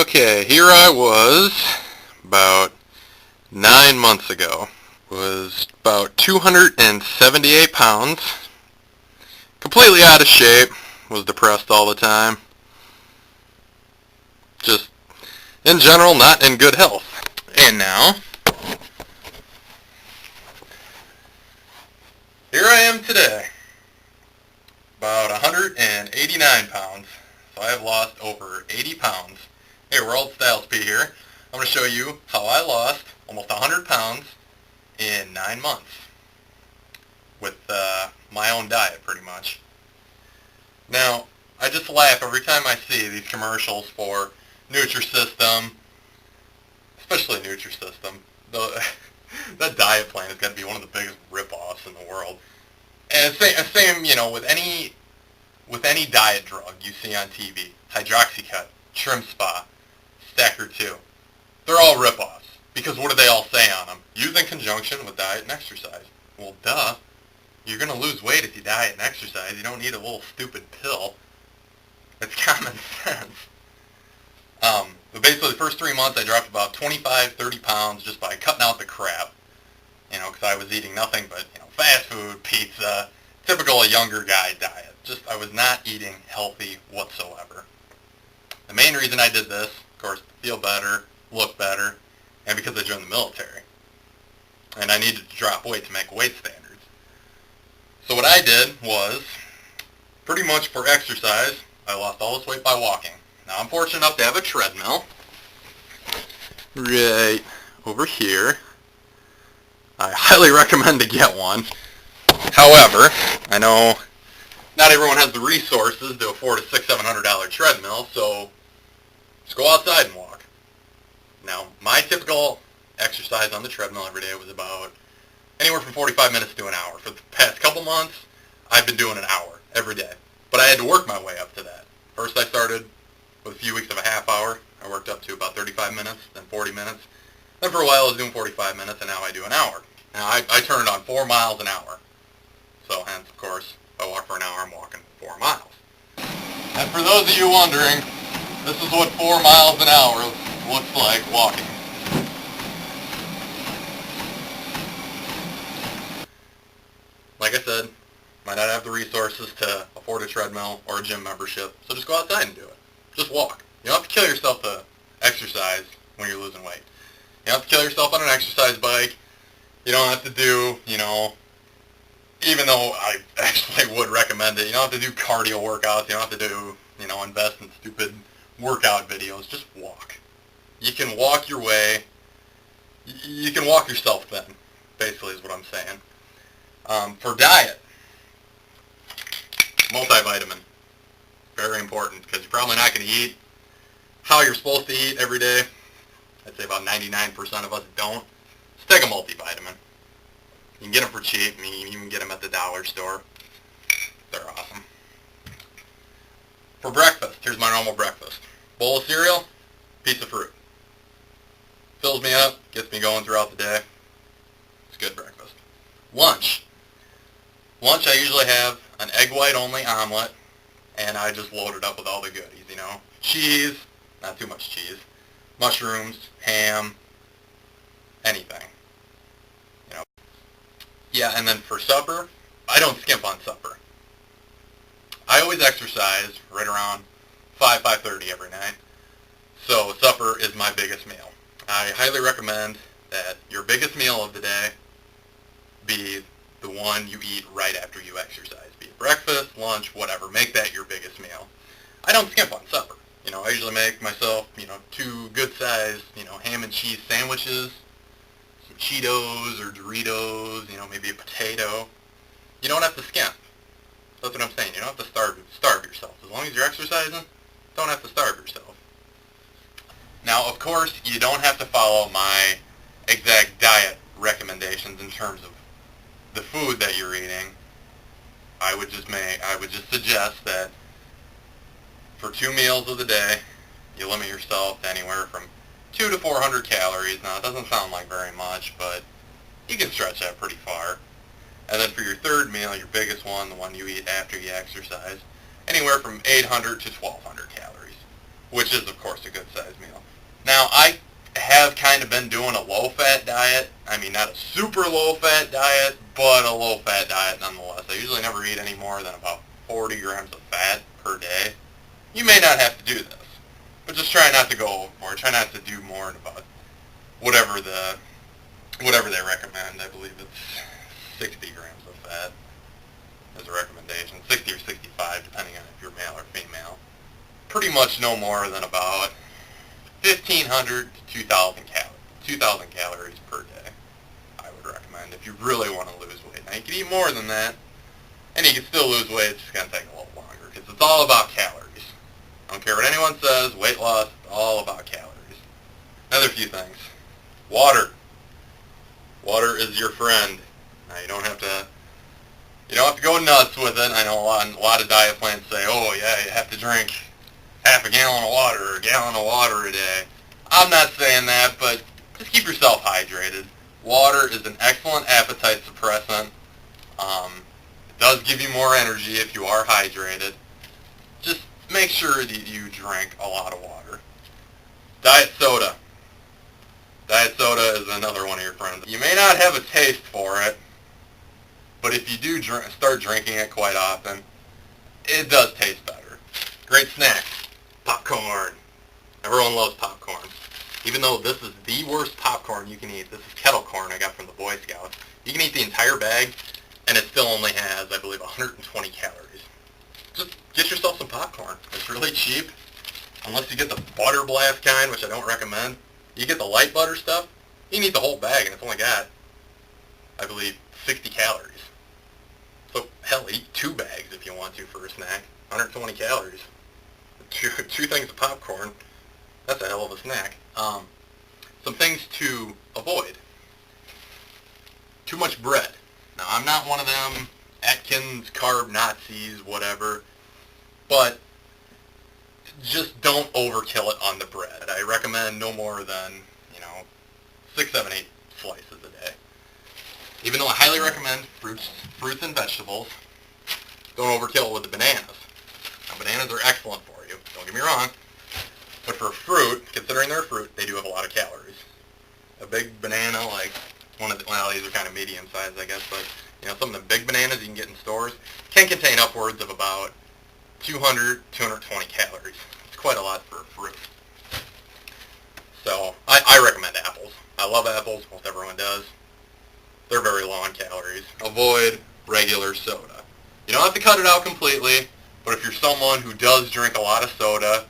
Okay, here I was about 9 months ago. Was about 278 pounds. Completely out of shape. Was depressed all the time. Just, in general, not in good health. And now, here I am today. About 189 pounds. So I have lost over 80 pounds. Hey, World Styles P here. I'm going to show you how I lost almost 100 pounds in 9 months with my own diet, pretty much. Now, I just laugh every time I see these commercials for Nutrisystem, especially Nutrisystem. That diet plan is going to be one of the biggest rip-offs in the world. And same, with any diet drug you see on TV, Hydroxycut, Trim Spa, Stacker 2, they're all rip-offs. Because what do they all say on them? Use in conjunction with diet and exercise. Well, duh. You're going to lose weight if you diet and exercise. You don't need a little stupid pill. It's common sense. But basically the first 3 months I dropped about 25, 30 pounds just by cutting out the crap. Because I was eating nothing but, fast food, pizza, typical younger guy diet. Just, I was not eating healthy whatsoever. The main reason I did this, of course, to feel better, look better, and because I joined the military. And I needed to drop weight to make weight standards. So what I did was, pretty much for exercise, I lost all this weight by walking. Now I'm fortunate enough to have a treadmill right over here. I highly recommend to get one. However, I know not everyone has the resources to afford a $600-700 treadmill, so just go outside and walk. Now, my typical exercise on the treadmill every day was about anywhere from 45 minutes to an hour. For the past couple months, I've been doing an hour every day. But I had to work my way up to that. First I started with a few weeks of a half hour. I worked up to about 35 minutes, then 40 minutes. Then for a while I was doing 45 minutes, and now I do an hour. Now I turn it on 4 miles an hour. So hence, of course, if I walk for an hour, I'm walking 4 miles. And for those of you wondering, this is what 4 miles an hour looks like walking. Like I said, might not have the resources to afford a treadmill or a gym membership, so just go outside and do it. Just walk. You don't have to kill yourself to exercise when you're losing weight. You don't have to kill yourself on an exercise bike. You don't have to do, even though I actually would recommend it, you don't have to do cardio workouts. You don't have to do, invest in stupid workout videos. Just walk. You can walk your way. You can walk yourself thin, basically is what I'm saying. For diet, multivitamin. Very important, because you're probably not going to eat how you're supposed to eat every day. I'd say about 99% of us don't. Just take a multivitamin. You can get them for cheap. I mean, you can get them at the dollar store. They're awesome. For breakfast, here's my normal breakfast. Bowl of cereal, piece of fruit. Fills me up, gets me going throughout the day. It's good breakfast. Lunch. Lunch I usually have an egg white only omelet, and I just load it up with all the goodies, Cheese, not too much cheese. Mushrooms, ham, anything. Yeah, and then for supper, I don't skimp on supper. I always exercise right around 5:30 every night. So supper is my biggest meal. I highly recommend that your biggest meal of the day be the one you eat right after you exercise. Be it breakfast, lunch, whatever. Make that your biggest meal. I don't skimp on supper. I usually make myself, 2 good-sized, ham and cheese sandwiches, some Cheetos or Doritos, maybe a potato. You don't have to skimp. That's what I'm saying. You don't have to starve yourself. As long as you're exercising, don't have to starve yourself. Now, of course, you don't have to follow my exact diet recommendations in terms of the food that you're eating. I would just suggest that for 2 meals of the day, you limit yourself to anywhere from 200 to 400 calories. Now, it doesn't sound like very much, but you can stretch that pretty far. And then for your third meal, your biggest one, the one you eat after you exercise, anywhere from 800 to 1,200 calories. which is, of course, a good-sized meal. Now, I have kind of been doing a low-fat diet. I mean, not a super low-fat diet, but a low-fat diet nonetheless. I usually never eat any more than about 40 grams of fat per day. You may not have to do this, but just try not to go overboard. Try not to do more than about whatever they recommend. I believe it's 60 grams of fat as a recommendation, 60 or 65, depending on if you're male or female. Pretty much no more than about 1,500 to 2,000 calories per day, I would recommend, if you really want to lose weight. Now, you can eat more than that, and you can still lose weight. It's just going to take a little longer, because it's all about calories. I don't care what anyone says, weight loss, it's all about calories. Another few things. Water. Water is your friend. Now, you don't have to go nuts with it. I know a lot of diet plans say, oh yeah, you have to drink half a gallon of water or a gallon of water a day. I'm not saying that, but just keep yourself hydrated. Water is an excellent appetite suppressant. It does give you more energy if you are hydrated. Just make sure that you drink a lot of water. Diet soda. Diet soda is another one of your friends. You may not have a taste for it, but if you do start drinking it quite often, it does taste better. Great snack. Popcorn. Everyone loves popcorn. Even though this is the worst popcorn you can eat. This is kettle corn I got from the Boy Scouts. You can eat the entire bag, and it still only has, I believe, 120 calories. Just get yourself some popcorn. It's really cheap. Unless you get the butter blast kind, which I don't recommend. You get the light butter stuff, you can eat the whole bag, and it's only got, I believe, 60 calories. So, hell, eat 2 bags if you want to for a snack. 120 calories. Two things of popcorn. That's a hell of a snack. Some things to avoid. Too much bread. Now, I'm not one of them Atkins, carb Nazis, whatever, but just don't overkill it on the bread. I recommend no more than, 6, 7, 8 slices a day. Even though I highly recommend fruits and vegetables, don't overkill with the bananas. Now, bananas are excellent for you, don't get me wrong, but for fruit, considering they're fruit, they do have a lot of calories. A big banana, like these are kind of medium sized, I guess, but some of the big bananas you can get in stores can contain upwards of about 200, 220 calories. It's quite a lot for fruit. So, I recommend apples. I love apples, most everyone does. They're very low in calories. Avoid regular soda. You don't have to cut it out completely, but if you're someone who does drink a lot of soda,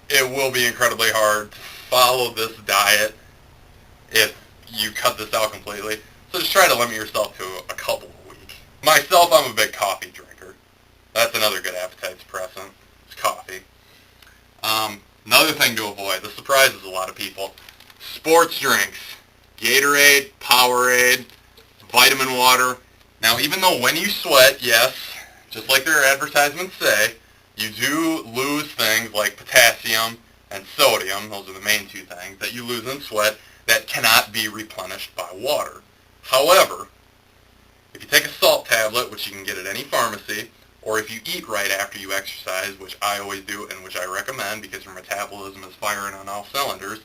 it will be incredibly hard to follow this diet if you cut this out completely. So just try to limit yourself to a couple a week. Myself, I'm a big coffee drinker. That's another good appetite suppressant. It's coffee. Another thing to avoid, this surprises a lot of people, sports drinks. Gatorade, Powerade, vitamin water. Now, even though when you sweat, yes, just like their advertisements say, you do lose things like potassium and sodium, those are the main 2 things, that you lose in sweat that cannot be replenished by water. However, if you take a salt tablet, which you can get at any pharmacy, or if you eat right after you exercise, which I always do and which I recommend because your metabolism is firing on all cylinders,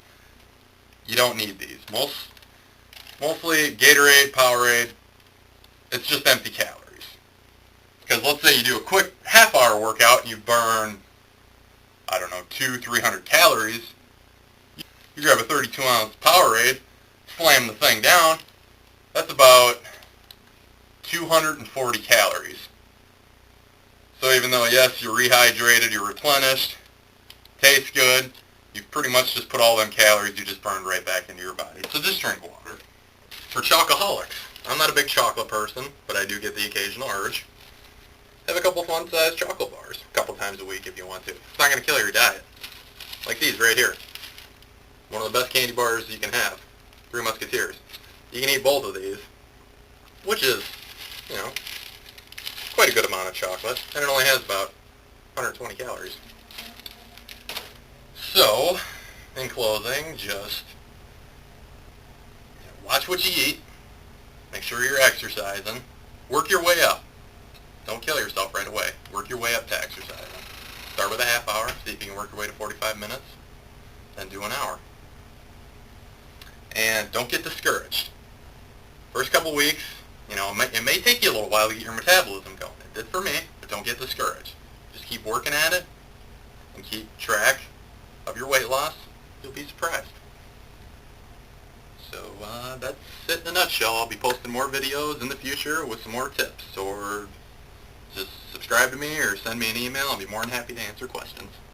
you don't need these. Mostly Gatorade, Powerade, it's just empty calories. Because let's say you do a quick half-hour workout and you burn, 200-300 calories. You grab a 32-ounce Powerade, slam the thing down, that's about 240 calories. So even though, yes, you're rehydrated, you're replenished, tastes good, you pretty much just put all them calories you just burned right back into your body. So just drink water. For chocoholics, I'm not a big chocolate person, but I do get the occasional urge. Have a couple fun-sized chocolate bars, a couple times a week if you want to. It's not going to kill your diet. Like these right here. One of the best candy bars you can have. 3 Musketeers. You can eat both of these, which is, quite a good amount of chocolate, and it only has about 120 calories. So, in closing, just watch what you eat, make sure you're exercising, work your way up. Don't kill yourself right away. Work your way up to exercising. Start with a half hour, see if you can work your way to 45 minutes, then do an hour. And don't get discouraged. First couple weeks, it may take you a little while to get your metabolism going. It did for me, but don't get discouraged. Just keep working at it and keep track of your weight loss. You'll be surprised. So that's it in a nutshell. I'll be posting more videos in the future with some more tips, or just subscribe to me or send me an email. I'll be more than happy to answer questions.